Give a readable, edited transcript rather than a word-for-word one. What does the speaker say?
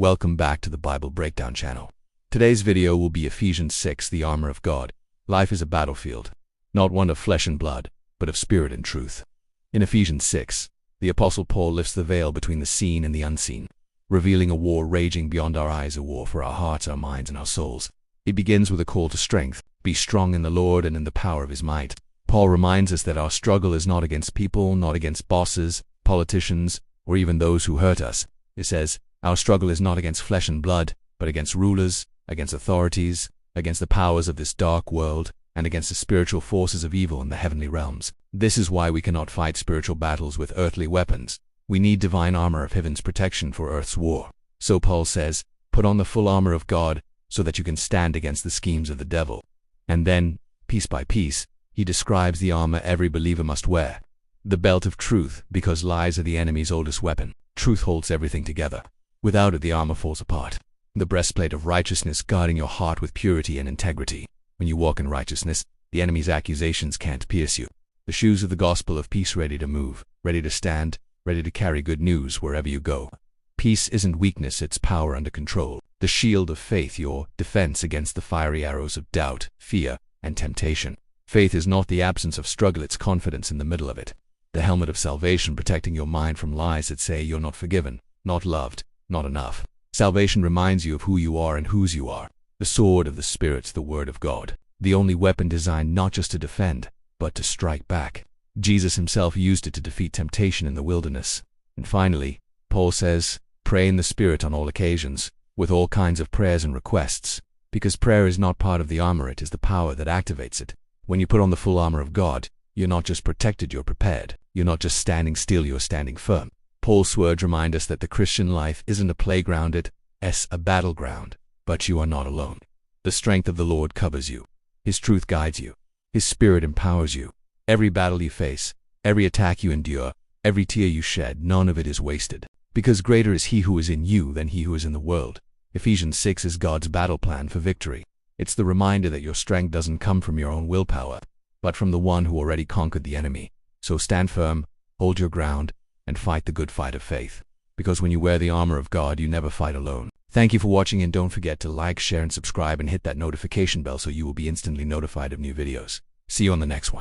Welcome back to the Bible Breakdown channel. Today's video will be Ephesians 6, the armor of God. Life is a battlefield, not one of flesh and blood, but of spirit and truth. In Ephesians 6, the Apostle Paul lifts the veil between the seen and the unseen, revealing a war raging beyond our eyes, a war for our hearts, our minds, and our souls. He begins with a call to strength. Be strong in the Lord and in the power of his might. Paul reminds us that our struggle is not against people, not against bosses, politicians, or even those who hurt us. He says, our struggle is not against flesh and blood, but against rulers, against authorities, against the powers of this dark world, and against the spiritual forces of evil in the heavenly realms. This is why we cannot fight spiritual battles with earthly weapons. We need divine armor of heaven's protection for earth's war. So Paul says, put on the full armor of God so that you can stand against the schemes of the devil. And then, piece by piece, he describes the armor every believer must wear. The belt of truth, because lies are the enemy's oldest weapon. Truth holds everything together. Without it, the armor falls apart. The breastplate of righteousness, guarding your heart with purity and integrity. When you walk in righteousness, the enemy's accusations can't pierce you. The shoes of the gospel of peace, ready to move, ready to stand, ready to carry good news wherever you go. Peace isn't weakness, it's power under control. The shield of faith, your defense against the fiery arrows of doubt, fear, and temptation. Faith is not the absence of struggle, it's confidence in the middle of it. The helmet of salvation, protecting your mind from lies that say you're not forgiven, not loved, not enough. Salvation reminds you of who you are and whose you are. The sword of the Spirit, the Word of God. The only weapon designed not just to defend, but to strike back. Jesus himself used it to defeat temptation in the wilderness. And finally, Paul says, pray in the Spirit on all occasions, with all kinds of prayers and requests. Because prayer is not part of the armor, it is the power that activates it. When you put on the full armor of God, you're not just protected, you're prepared. You're not just standing still, you're standing firm. Paul's words remind us that the Christian life isn't a playground, it's a battleground. But you are not alone. The strength of the Lord covers you. His truth guides you. His Spirit empowers you. Every battle you face, every attack you endure, every tear you shed, none of it is wasted. Because greater is he who is in you than he who is in the world. Ephesians 6 is God's battle plan for victory. It's the reminder that your strength doesn't come from your own willpower, but from the one who already conquered the enemy. So stand firm, hold your ground, and fight the good fight of faith. Because when you wear the armor of God, you never fight alone. Thank you for watching, and don't forget to like, share, and subscribe, and hit that notification bell so you will be instantly notified of new videos. See you on the next one.